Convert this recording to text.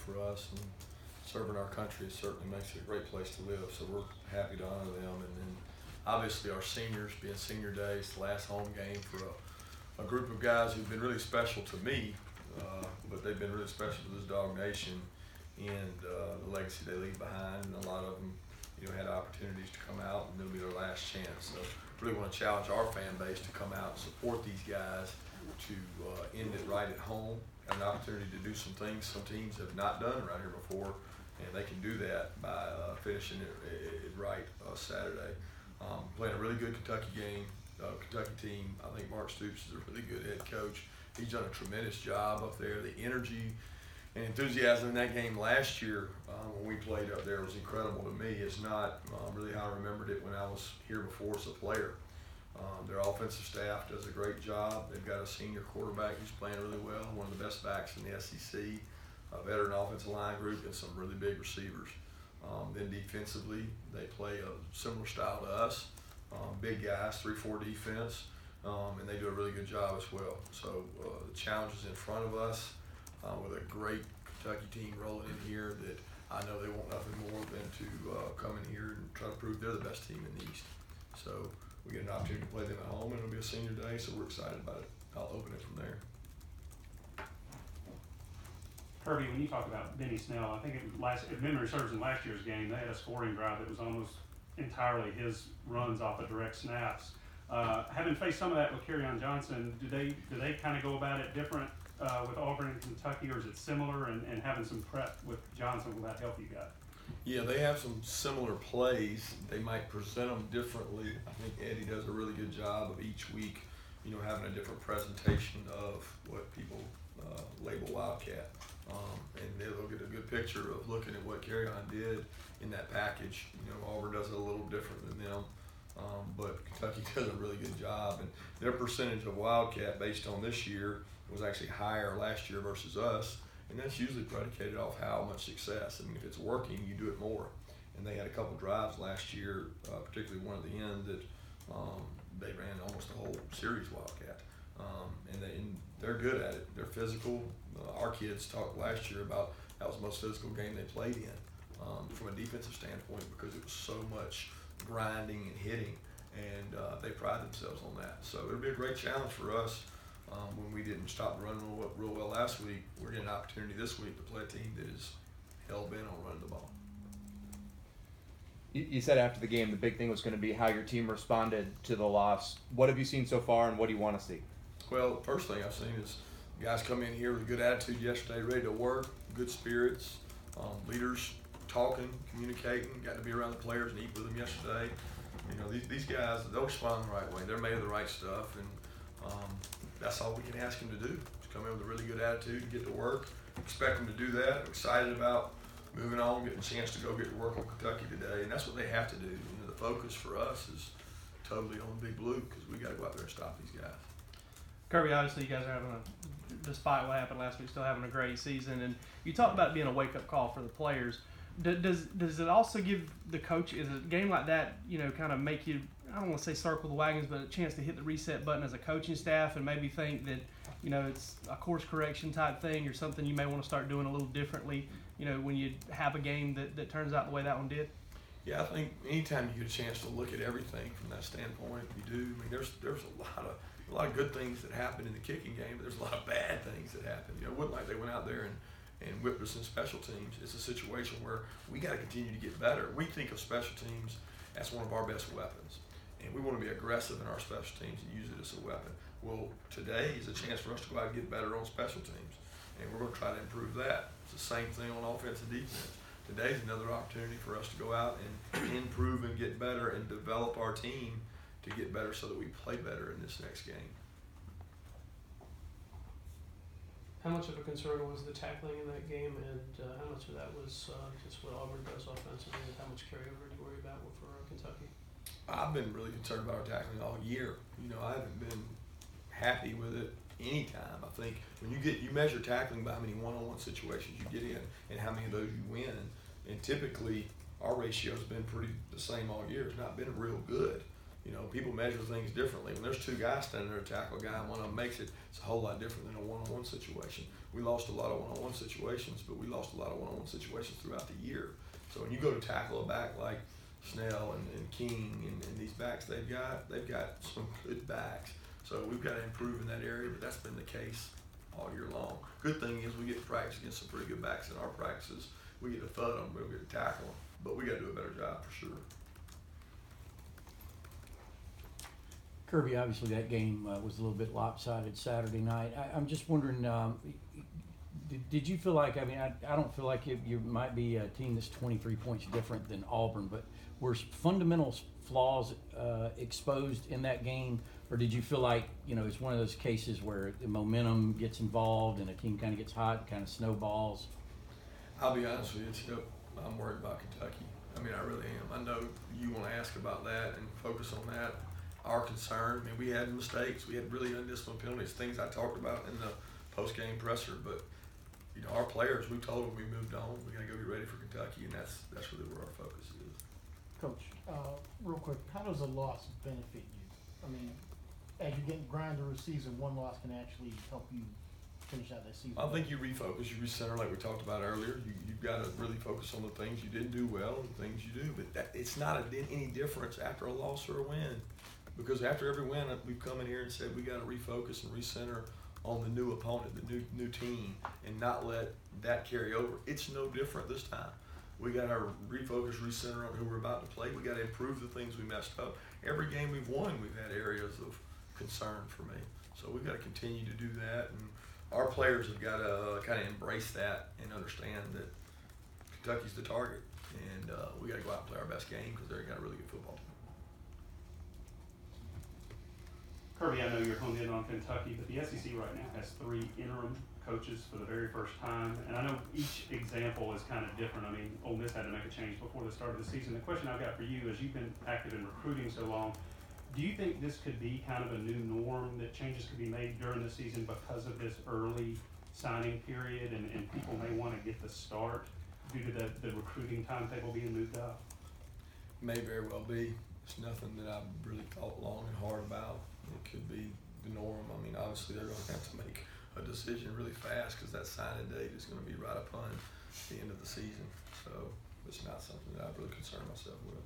for us, and serving our country certainly makes it a great place to live. So we're happy to honor them. And then obviously our seniors, being senior day, it's the last home game for a group of guys who've been really special to me, but they've been really special to this Dog Nation and the legacy they leave behind. And a lot of them, had opportunities to come out, and it'll be their last chance. So really want to challenge our fan base to come out and support these guys to end it right at home. Got an opportunity to do some things some teams have not done around here before, and they can do that by finishing it right Saturday. Playing a really good Kentucky game, Kentucky team. I think Mark Stoops is a really good head coach. He's done a tremendous job up there. The energy and enthusiasm in that game last year when we played up there was incredible to me. It's not really how I remembered it when I was here before as a player. Their offensive staff does a great job. They've got a senior quarterback who's playing really well, one of the best backs in the SEC, a veteran offensive line group, and some really big receivers. Then defensively, they play a similar style to us, big guys, 3-4 defense, and they do a really good job as well. So the challenge is in front of us with a great Kentucky team rolling in here that I know they want nothing more than to come in here and try to prove they're the best team in the East. So we get an opportunity to play them at home, and it'll be a senior day, so we're excited about it. I'll open it from there. Kirby, when you talk about Benny Snell, I think if memory serves, in last year's game, they had a scoring drive that was almost entirely his runs off of direct snaps. Having faced some of that with Kerryon Johnson, do they kind of go about it different with Auburn and Kentucky, or is it similar, and having some prep with Johnson, will that help you guys? Yeah, they have some similar plays. They might present them differently. I think Eddie does a really good job of each week, having a different presentation of what people label Wildcat. And they'll get a good picture of looking at what Kerryon did in that package. Auburn does it a little different than them, but Kentucky does a really good job. And their percentage of Wildcat based on this year was actually higher last year versus us. And that's usually predicated off how much success. I mean, if it's working, you do it more. And they had a couple drives last year, particularly one at the end that they ran almost the whole series Wildcat. And they're good at it. They're physical. Our kids talked last year about that was the most physical game they played in from a defensive standpoint, because it was so much grinding and hitting, and they pride themselves on that. So it'll be a great challenge for us. When we didn't stop running real well last week, we're getting an opportunity this week to play a team that is hell-bent on running the ball. You said after the game the big thing was going to be how your team responded to the loss. What have you seen so far, and what do you want to see? Well, the first thing I've seen is guys come in here with a good attitude yesterday, ready to work, good spirits, leaders talking, communicating, got to be around the players and eat with them yesterday. These guys, they'll respond the right way. They're made of the right stuff, and that's all we can ask them to do, is come in with a really good attitude and get to work. Expect them to do that. I'm excited about moving on, getting a chance to go get to work on Kentucky today, and that's what they have to do. The focus for us is totally on Big Blue, because we got to go out there and stop these guys. Kirby, obviously you guys are having despite what happened last week, still having a great season, and you talked about it being a wake-up call for the players. Does it also give the coach, is a game like that, kind of make you, I don't want to say circle the wagons, but a chance to hit the reset button as a coaching staff and maybe think that, it's a course correction type thing or something you may want to start doing a little differently, when you have a game that turns out the way that one did? Yeah, I think anytime you get a chance to look at everything from that standpoint, you do. I mean, there's a lot of good things that happen in the kicking game, but there's a lot of bad things that happen. It wasn't like they went out there and whipped us in special teams. It's a situation where we got to continue to get better. We think of special teams as one of our best weapons, and we want to be aggressive in our special teams and use it as a weapon. Well, today is a chance for us to go out and get better on special teams, and we're going to try to improve that. It's the same thing on offense and defense. Today's another opportunity for us to go out and improve and get better and develop our team to get better so that we play better in this next game. How much of a concern was the tackling in that game, and how much of that was just what Auburn does offensively, and how much carryover do you worry about for Kentucky? I've been really concerned about our tackling all year. I haven't been happy with it any time. I think when you measure tackling by how many one-on-one situations you get in and how many of those you win, and typically our ratio has been pretty the same all year. It's not been real good. You know, people measure things differently. When there's two guys standing there to tackle a guy and one of them makes it, it's a whole lot different than a one-on-one situation. We lost a lot of one-on-one situations, but we lost a lot of one-on-one situations throughout the year. So when you go to tackle a back like Snell and King and these backs they've got some good backs. So we've got to improve in that area, but that's been the case all year long. Good thing is we get to practice against some pretty good backs in our practices. We get to thud them, we get to tackle them, but we got to do a better job for sure. Kirby, obviously that game was a little bit lopsided Saturday night. I'm just wondering, did you feel like, I mean, I don't feel like you might be a team that's 23 points different than Auburn, but were fundamental flaws exposed in that game, or did you feel like, you know, it's one of those cases where the momentum gets involved and a team kind of gets hot and kind of snowballs? I'll be honest with you, Chip, I'm worried about Kentucky. I mean, I really am. I know you want to ask about that and focus on that. Our concern, I mean, we had mistakes. We had really undisciplined penalties, things I talked about in the post-game presser. But, you know, our players, we told them we moved on. We got to go get ready for Kentucky, and that's really where our focus is. Coach, real quick, how does a loss benefit you? I mean, as you're getting grind through a season, one loss can actually help you finish out that season. I think you refocus, you recenter like we talked about earlier. You've got to really focus on the things you didn't do well and the things you do. But it's not any difference after a loss or a win. Because after every win, we've come in here and said we got to refocus and recenter on the new opponent, the new team, and not let that carry over. It's no different this time. We got to refocus, recenter on who we're about to play. We got to improve the things we messed up. Every game we've won, we've had areas of concern for me. So we've got to continue to do that, and our players have got to kind of embrace that and understand that Kentucky's the target, and we got to go out and play our best game because they've got a really good football team. Kirby, I know you're honed in on Kentucky, but the SEC right now has 3 interim coaches for the very first time, and I know each example is kind of different. I mean, Ole Miss had to make a change before the start of the season. The question I've got for you is, you've been active in recruiting so long, do you think this could be kind of a new norm, that changes could be made during the season because of this early signing period, and people may want to get the start due to the recruiting timetable being moved up? May very well be. It's nothing that I've really thought long and hard about. It could be the norm. I mean, obviously they're going to have to make a decision really fast because that signing date is going to be right upon the end of the season. So it's not something that I've really concerned myself with.